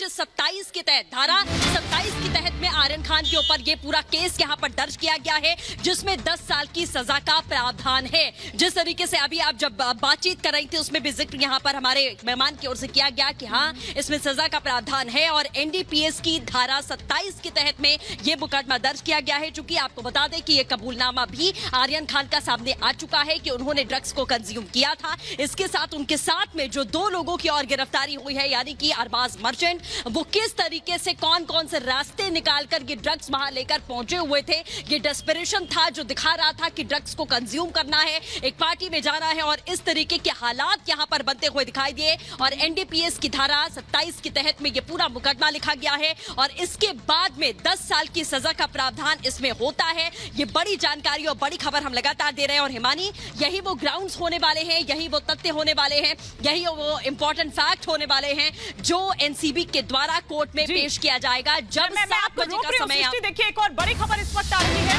27 के तहत, धारा 27 के तहत में आर्यन खान के ऊपर ये पूरा केस यहाँ पर दर्ज किया गया है, जिसमें 10 साल की सजा का प्रावधान है। जिस तरीके से अभी आप जब बातचीत कर रही थी उसमें भी जिक्र यहाँ पर हमारे मेहमान की ओर से किया गया कि हाँ, इसमें सजा का प्रावधान है और एनडीपीएस की धारा 27 के तहत में ये मुकदमा दर्ज किया गया है। चूंकि आपको बता दें कि ये कबूलनामा भी आर्यन खान का सामने आ चुका है कि उन्होंने ड्रग्स को कंज्यूम किया था। इसके साथ उनके साथ में जो 2 लोगों की और गिरफ्तारी हुई है, यानी कि अरबाज मर्चेंट, वो किस तरीके से कौन कौन से रास्ते निकालकर ये ड्रग्स वहां लेकर पहुंचे हुए थे। ये डेस्परेशन था जो दिखा रहा था कि ड्रग्स को कंज्यूम करना है, एक पार्टी में जाना है, और इस तरीके के हालात यहां पर बनते हुए दिखाई दिए। और एनडीपीएस की धारा 27 के तहत में ये पूरा मुकदमा लिखा गया है और इसके बाद में 10 साल की सजा का प्रावधान इसमें होता है। ये बड़ी जानकारी और बड़ी खबर हम लगातार दे रहे हैं। और हिमानी, यही वो ग्राउंड्स होने वाले हैं, यही वो तथ्य होने वाले हैं, यही वो इंपॉर्टेंट फैक्ट होने वाले हैं जो एनसीबी के द्वारा कोर्ट में पेश किया जाएगा जब 7 बजे का समय। देखिए, एक और बड़ी खबर इस वक्त आ रही है।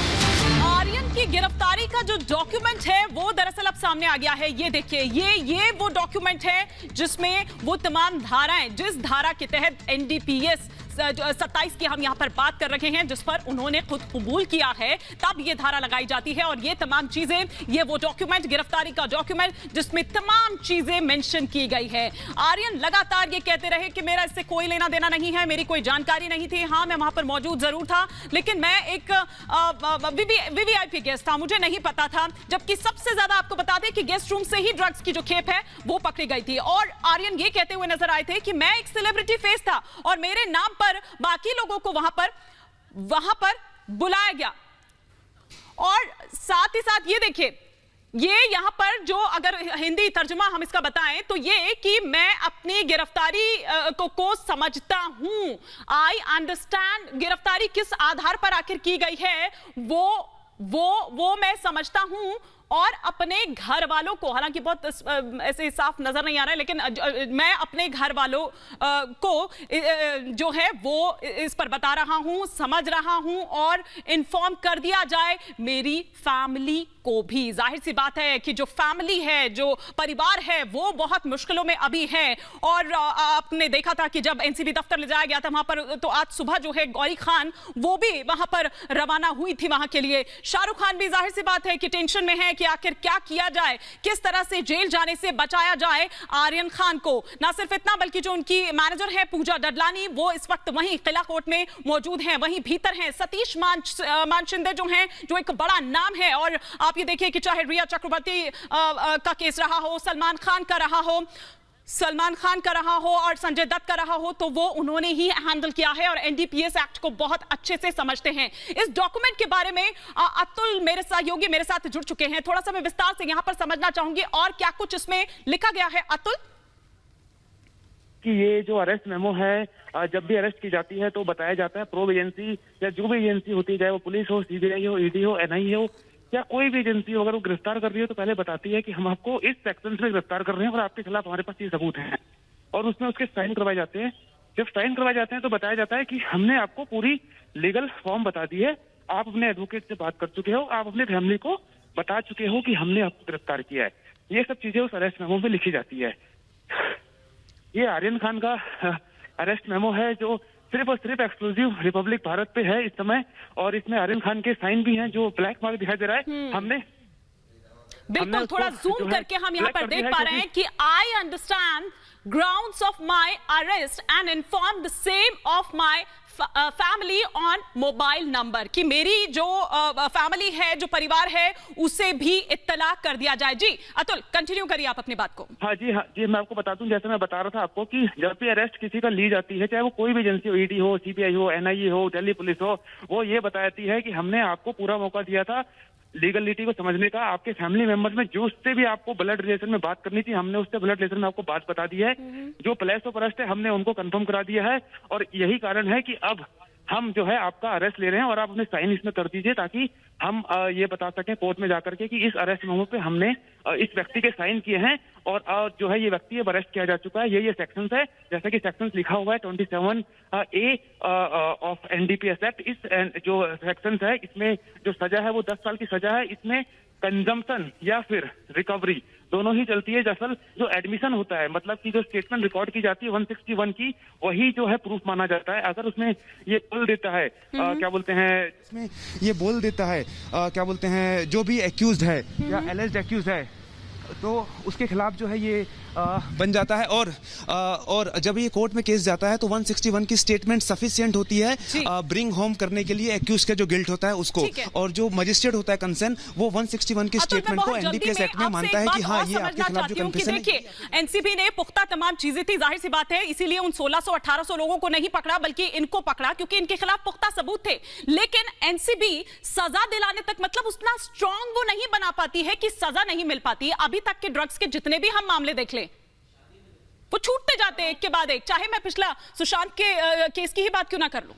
आर्यन की गिरफ्तारी का जो डॉक्यूमेंट है वो दरअसल अब सामने आ गया है। ये देखिए, ये वो डॉक्यूमेंट है जिसमें वो तमाम धाराएं, जिस धारा के तहत एनडीपीएस 27 की हम यहां पर बात कर रहे हैं, जिस पर उन्होंने खुद कबूल किया है, तब ये धारा लगाई जाती है। और ये तमाम चीजें, ये वो डॉक्यूमेंट, गिरफ्तारी का डॉक्यूमेंट जिसमें तमाम चीजें मेंशन की गई है। आर्यन लगातार ये कहते रहे कि मेरा इससे कोई लेना देना नहीं है, मेरी कोई जानकारी नहीं थी। हाँ, मैं वहां पर मौजूद जरूर था, लेकिन मैं एक वीवीआईपी गेस्ट था, मुझे नहीं पता था। जबकि सबसे ज्यादा आपको बता दें कि गेस्ट रूम से ही ड्रग्स की जो खेप है वो पकड़ी गई थी। और आर्यन ये कहते हुए नजर आए थे कि मैं एक सेलिब्रिटी फेस था और मेरे नाम पर बाकी लोगों को वहां पर बुलाया गया। और साथ ही साथ ये देखिए, ये यहां पर जो अगर हिंदी तर्जुमा हम इसका बताएं तो ये कि मैं अपनी गिरफ्तारी को समझता हूं, आई अंडरस्टैंड, गिरफ्तारी किस आधार पर आखिर की गई है वो मैं समझता हूं। और अपने घर वालों को, हालांकि बहुत ऐसे साफ नजर नहीं आ रहा है, लेकिन मैं अपने घर वालों को जो है वो इस पर बता रहा हूं, समझ रहा हूं और इन्फॉर्म कर दिया जाए मेरी फैमिली को भी। जाहिर सी बात है कि जो फैमिली है, जो परिवार है, वो बहुत मुश्किलों में अभी है। और आपने देखा था कि जब एनसीबी दफ्तर ले जाया गया था वहां पर, तो आज सुबह जो है गौरी खान वो भी वहां पर रवाना हुई थी वहां के लिए। शाहरुख खान भी जाहिर सी बात है कि टेंशन में है कि आखिर क्या किया जाए, किस तरह से जेल जाने से बचाया जाए आर्यन खान को। ना सिर्फ इतना, बल्कि जो उनकी मैनेजर है पूजा डडलानी, वो इस वक्त वहीं किला कोर्ट में मौजूद हैं, वहीं भीतर हैं। सतीश मानशिंदे जो हैं, जो एक बड़ा नाम है। और आप ये देखिए कि चाहे रिया चक्रवर्ती का केस रहा हो, सलमान खान का रहा हो और संजय दत्त का रहा हो, तो वो उन्होंने ही हैंडल किया है और एनडीपीएस एक्ट को बहुत अच्छे से समझते हैं। इस डॉक्यूमेंट के बारे में अतुल, मेरे सहयोगी, मेरे साथ जुड़ चुके हैं। थोड़ा सा मैं विस्तार से यहां पर समझना चाहूंगी और क्या कुछ इसमें लिखा गया है। अतुल, कि ये जो अरेस्ट मेमो है, जब भी अरेस्ट की जाती है तो बताया जाता है प्रोब एजेंसी या जो भी एजेंसी होती है, चाहे वो पुलिस हो, सीबीआई हो, ईडी हो, एनआईए हो या कोई भी एजेंसी हो, अगर वो गिरफ्तार कर रही है तो पहले बताती है कि हम आपको इस सेक्शन में गिरफ्तार कर रहे हैं और आपके खिलाफ हमारे पास ये सबूत है। और उसमें उसके साइन करवाए जाते हैं। जब साइन करवाए जाते हैं तो बताया जाता है कि हमने आपको पूरी लीगल फॉर्म बता दी है, आप अपने एडवोकेट से बात कर चुके हो, आप अपने फैमिली को बता चुके हो कि हमने आपको गिरफ्तार किया है। ये सब चीजें उस अरेस्ट मेमो में लिखी जाती है। ये आर्यन खान का अरेस्ट मेमो है जो सिर्फ और सिर्फ एक्सक्लूसिव रिपब्लिक भारत पे है इस समय। और इसमें आर्यन खान के साइन भी हैं जो ब्लैक मार्क दिखाई दे रहा है। हमने बिल्कुल थोड़ा जूम करके हम यहाँ पर देख पा रहे हैं कि I understand grounds of my arrest and inform the same of my family on mobile number, कि मेरी जो फैमिली है, जो परिवार है, उसे भी इत्तला कर दिया जाए। जी अतुल, कंटिन्यू करिए आप अपनी बात को। हाँ जी, मैं आपको बता दूं, जैसे मैं बता रहा था आपको कि जब भी अरेस्ट किसी का ली जाती है, चाहे वो कोई भी एजेंसी हो, ईडी हो, सीबीआई हो, एनआईए हो, दिल्ली पुलिस हो, वो ये बताती है कि हमने आपको पूरा मौका दिया था लीगलिटी को समझने का। आपके फैमिली मेंबर्स में जो उससे भी आपको ब्लड रिलेशन में बात करनी थी, हमने उससे ब्लड रिलेशन में आपको बात बता दी है। जो प्लेस ऑफ अरेस्ट है हमने उनको कंफर्म करा दिया है। और यही कारण है कि अब हम जो है आपका अरेस्ट ले रहे हैं और आप अपने साइन इसमें कर दीजिए ताकि हम ये बता सकें कोर्ट में जाकर के कि इस अरेस्ट मेमो पे हमने इस व्यक्ति के साइन किए हैं और जो है ये व्यक्ति अब अरेस्ट किया जा चुका है। ये सेक्शंस है, जैसा कि सेक्शंस लिखा हुआ है 27A ऑफ एनडीपीएस एक्ट। इस जो सेक्शंस है इसमें जो सजा है वो 10 साल की सजा है। इसमें कंजम्पशन या फिर रिकवरी दोनों ही चलती है। दरअसल जो एडमिशन होता है, मतलब कि जो स्टेटमेंट रिकॉर्ड की जाती है 161 की, वही जो है प्रूफ माना जाता है। अगर उसमें ये बोल देता है क्या बोलते हैं, इसमें ये बोल देता है क्या बोलते हैं, जो भी एक्यूज्ड है या एलिज्ड एक्यूज्ड है, तो उसके खिलाफ जो है ये बन जाता है। और जब ये कोर्ट में केस जाता है तो 161 की स्टेटमेंट सफिशिएंट होती है ब्रिंग होम करने के लिए एक्यूज का जो गिल्ट होता है उसको। और जो मजिस्ट्रेट होता है कंसर्न, वो 161 की स्टेटमेंट को एनडीपीएस एक्ट में मानता है कि हाँ, ये आपके खिलाफ जो कन्फेशन है। देखिए, एनसीबी ने पुख्ता तमाम चीजें थी, जाहिर सी बात है, इसीलिए उन 1600-1800 लोगों को नहीं पकड़ा, बल्कि इनको पकड़ा क्योंकि इनके खिलाफ पुख्ता सबूत थे। लेकिन एनसीबी सजा दिलाने तक, मतलब उतना स्ट्रांग वो नहीं बना पाती है कि सजा नहीं मिल पाती। अभी तक के ड्रग्स के जितने भी हम मामले देख लें, वो छूटते जाते हैं एक के बाद एक। चाहे मैं पिछला सुशांत के केस की ही बात क्यों ना कर लूं।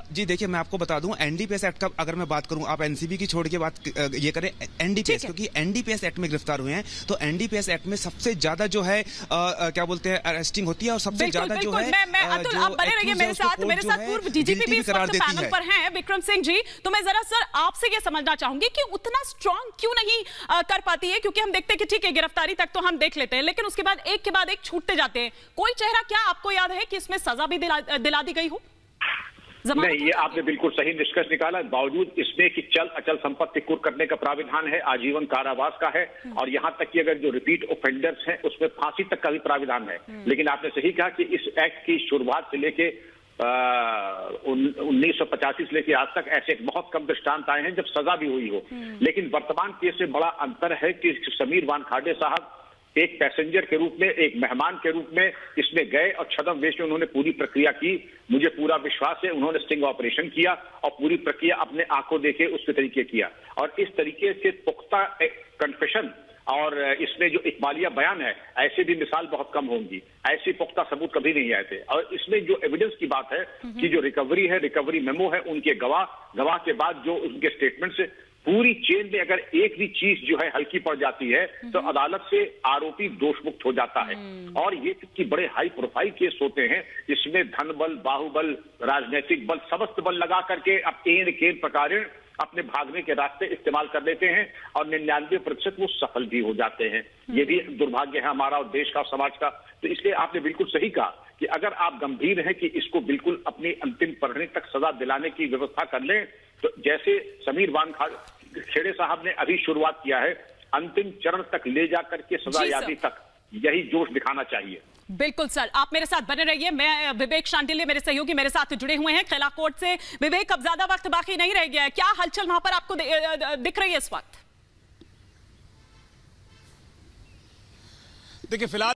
जी देखिए, मैं आपको बता दूं, एनडीपीएस एक्ट का अगर मैं बात करूं, आप एनसीबी की छोड़ के बात ये करें एनडीपीएस, क्योंकि एनडीपीएस एक्ट में गिरफ्तार हुए हैं, तो एनडीपीएस एक्ट में सबसे ज्यादा जो है क्या बोलते हैं अरेस्टिंग होती है, और सबसे ज्यादा जो है अतुल, आप बने रहिए मेरे साथ पूर्व डीजीपी भी इस वक्त पैनल पर हैं, विक्रम सिंह जी। तो मैं जरा सर आपसे ये समझना चाहूंगी कि उतना स्ट्रांग क्यों नहीं कर पाती है, क्योंकि हम देखते हैं कि ठीक है, गिरफ्तारी तक तो हम देख लेते हैं, लेकिन उसके बाद एक छूटते जाते हैं। कोई चेहरा क्या आपको याद है कि इसमें सजा भी दिला दी गई हो? नहीं, ये आपने बिल्कुल सही निष्कर्ष निकाला। बावजूद इसमें कि चल अचल संपत्ति कुर्क करने का प्राविधान है, आजीवन कारावास का है, और यहाँ तक कि अगर जो रिपीट ऑफेंडर्स हैं उसमें फांसी तक का भी प्राविधान है। लेकिन आपने सही कहा कि इस एक्ट की शुरुआत से लेके 1985 से लेके आज तक ऐसे बहुत कम दृष्टांत आए हैं जब सजा भी हुई हो। लेकिन वर्तमान केस में बड़ा अंतर है कि समीर वानखेड़े साहब एक पैसेंजर के रूप में, एक मेहमान के रूप में इसमें गए और छदम वेश में उन्होंने पूरी प्रक्रिया की। मुझे पूरा विश्वास है उन्होंने स्टिंग ऑपरेशन किया और पूरी प्रक्रिया अपने आंखों देखे उसके तरीके किया। और इस तरीके से पुख्ता कन्फेशन और इसमें जो इकबालिया बयान है, ऐसे भी मिसाल बहुत कम होंगी। ऐसी पुख्ता सबूत कभी नहीं आए थे। और इसमें जो एविडेंस की बात है कि जो रिकवरी है, रिकवरी मेमो है, उनके गवाह के बाद जो उनके स्टेटमेंट्स, पूरी चेन में अगर एक भी चीज जो है हल्की पड़ जाती है तो अदालत से आरोपी दोषमुक्त हो जाता है। और ये कि बड़े हाई प्रोफाइल केस होते हैं, इसमें धन बल, बाहुबल, राजनीतिक बल, समस्त बल लगा करके अब केन प्रकारेण अपने भागने के रास्ते इस्तेमाल कर लेते हैं और 99% वो सफल भी हो जाते हैं। ये भी दुर्भाग्य है हमारा और देश का और समाज का। तो इसलिए आपने बिल्कुल सही कहा कि अगर आप गंभीर हैं कि इसको बिल्कुल अपनी अंतिम परिणति तक सजा दिलाने की व्यवस्था कर लें, तो जैसे समीर वानखेड़े साहब ने अभी शुरुआत किया है, अंतिम चरण तक ले जाकर के सजा यादी तक यही जोश दिखाना चाहिए। बिल्कुल सर, आप मेरे साथ बने रहिए। मैं विवेक शांडिल्य, मेरे सहयोगी मेरे साथ जुड़े हुए हैं खैला कोर्ट से। विवेक, अब ज्यादा वक्त बाकी नहीं रह गया है, क्या हलचल वहां पर आपको दिख रही है इस वक्त? देखिए, फिलहाल